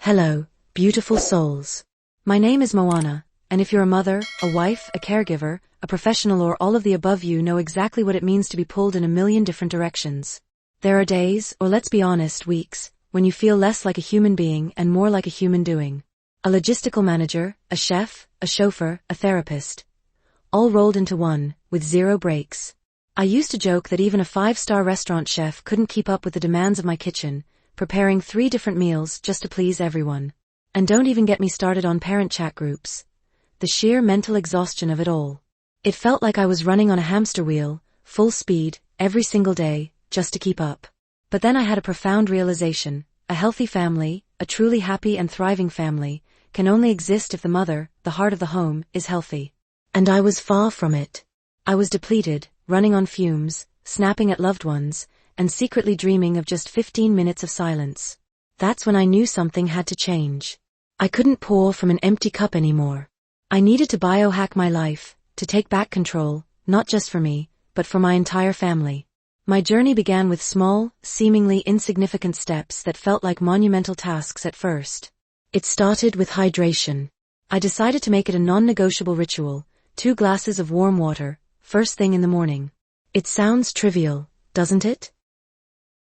Hello, beautiful souls. My name is Moana, and if you're a mother, a wife, a caregiver, a professional or all of the above, you know exactly what it means to be pulled in a million different directions. There are days, or let's be honest, weeks, when you feel less like a human being and more like a human doing. A logistical manager, a chef, a chauffeur, a therapist. All rolled into one, with zero breaks. I used to joke that even a 5-star restaurant chef couldn't keep up with the demands of my kitchen, preparing 3 different meals just to please everyone. And don't even get me started on parent chat groups. The sheer mental exhaustion of it all. It felt like I was running on a hamster wheel, full speed, every single day, just to keep up. But then I had a profound realization: a healthy family, a truly happy and thriving family, can only exist if the mother, the heart of the home, is healthy. And I was far from it. I was depleted, running on fumes, snapping at loved ones, and secretly dreaming of just 15 minutes of silence. That's when I knew something had to change. I couldn't pour from an empty cup anymore. I needed to biohack my life, to take back control, not just for me, but for my entire family. My journey began with small, seemingly insignificant steps that felt like monumental tasks at first. It started with hydration. I decided to make it a non-negotiable ritual: 2 glasses of warm water, first thing in the morning. It sounds trivial, doesn't it?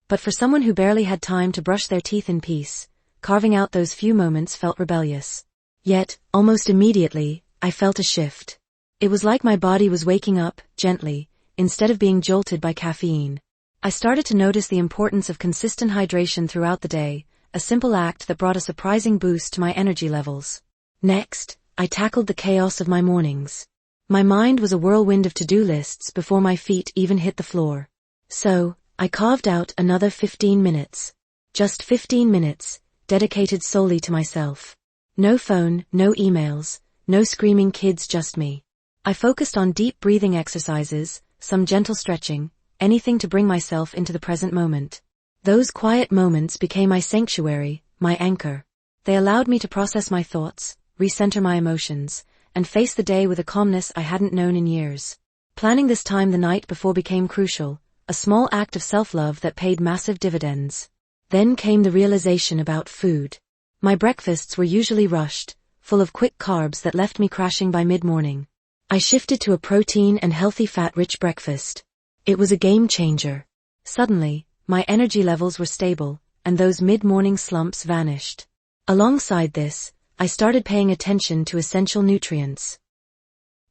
But for someone who barely had time to brush their teeth in peace, carving out those few moments felt rebellious. Yet, almost immediately, I felt a shift. It was like my body was waking up, gently, instead of being jolted by caffeine. I started to notice the importance of consistent hydration throughout the day, a simple act that brought a surprising boost to my energy levels. Next, I tackled the chaos of my mornings. My mind was a whirlwind of to-do lists before my feet even hit the floor. So, I carved out another 15 minutes. Just 15 minutes, dedicated solely to myself. No phone, no emails, no screaming kids, just me. I focused on deep breathing exercises, some gentle stretching, anything to bring myself into the present moment. Those quiet moments became my sanctuary, my anchor. They allowed me to process my thoughts, recenter my emotions, and face the day with a calmness I hadn't known in years. Planning this time the night before became crucial, a small act of self-love that paid massive dividends. Then came the realization about food. My breakfasts were usually rushed, full of quick carbs that left me crashing by mid-morning. I shifted to a protein and healthy fat-rich breakfast. It was a game changer. Suddenly, my energy levels were stable, and those mid-morning slumps vanished. Alongside this, I started paying attention to essential nutrients.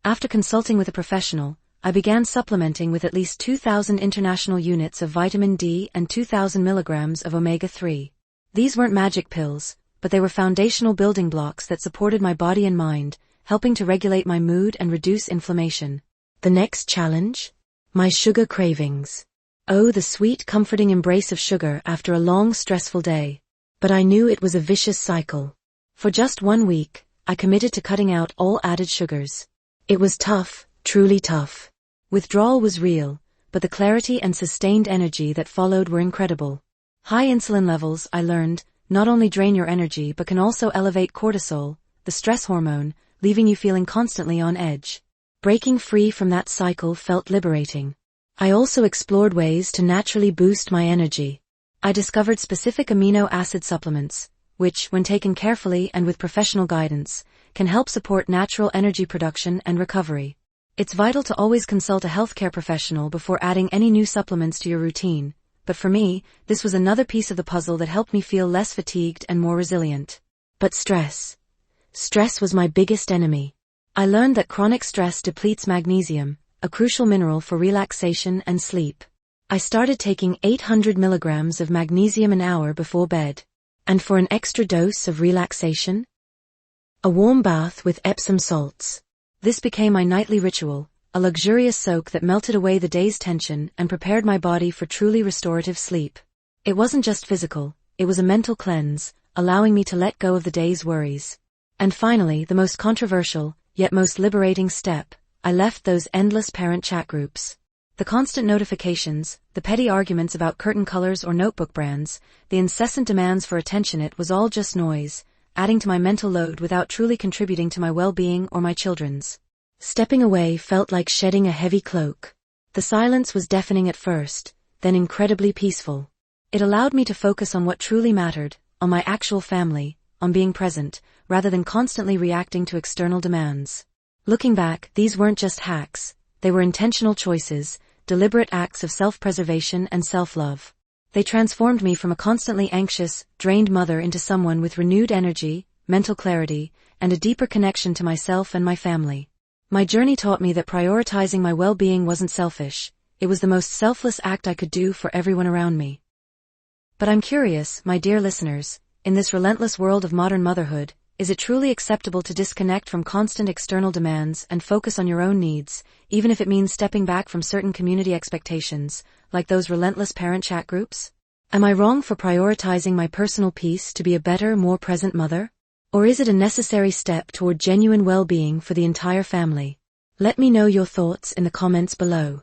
After consulting with a professional, I began supplementing with at least 2,000 international units of vitamin D and 2,000 milligrams of omega-3. These weren't magic pills, but they were foundational building blocks that supported my body and mind, helping to regulate my mood and reduce inflammation. The next challenge? My sugar cravings. Oh, the sweet, comforting embrace of sugar after a long, stressful day. But I knew it was a vicious cycle. For just 1 week, I committed to cutting out all added sugars. It was tough, truly tough. Withdrawal was real, but the clarity and sustained energy that followed were incredible. High insulin levels, I learned, not only drain your energy but can also elevate cortisol, the stress hormone, leaving you feeling constantly on edge. Breaking free from that cycle felt liberating. I also explored ways to naturally boost my energy. I discovered specific amino acid supplements, which, when taken carefully and with professional guidance, can help support natural energy production and recovery. It's vital to always consult a healthcare professional before adding any new supplements to your routine, but for me, this was another piece of the puzzle that helped me feel less fatigued and more resilient. But stress. Stress was my biggest enemy. I learned that chronic stress depletes magnesium, a crucial mineral for relaxation and sleep. I started taking 800 milligrams of magnesium an hour before bed. And for an extra dose of relaxation? A warm bath with Epsom salts. This became my nightly ritual, a luxurious soak that melted away the day's tension and prepared my body for truly restorative sleep. It wasn't just physical, it was a mental cleanse, allowing me to let go of the day's worries. And finally, the most controversial, yet most liberating step, I left those endless parent chat groups. The constant notifications, the petty arguments about curtain colors or notebook brands, the incessant demands for attention, it was all just noise, adding to my mental load without truly contributing to my well-being or my children's. Stepping away felt like shedding a heavy cloak. The silence was deafening at first, then incredibly peaceful. It allowed me to focus on what truly mattered, on my actual family, on being present, rather than constantly reacting to external demands. Looking back, these weren't just hacks, they were intentional choices, deliberate acts of self-preservation and self-love. They transformed me from a constantly anxious, drained mother into someone with renewed energy, mental clarity, and a deeper connection to myself and my family. My journey taught me that prioritizing my well-being wasn't selfish, it was the most selfless act I could do for everyone around me. But I'm curious, my dear listeners, in this relentless world of modern motherhood, is it truly acceptable to disconnect from constant external demands and focus on your own needs, even if it means stepping back from certain community expectations, like those relentless parent chat groups? Am I wrong for prioritizing my personal peace to be a better, more present mother? Or is it a necessary step toward genuine well-being for the entire family? Let me know your thoughts in the comments below.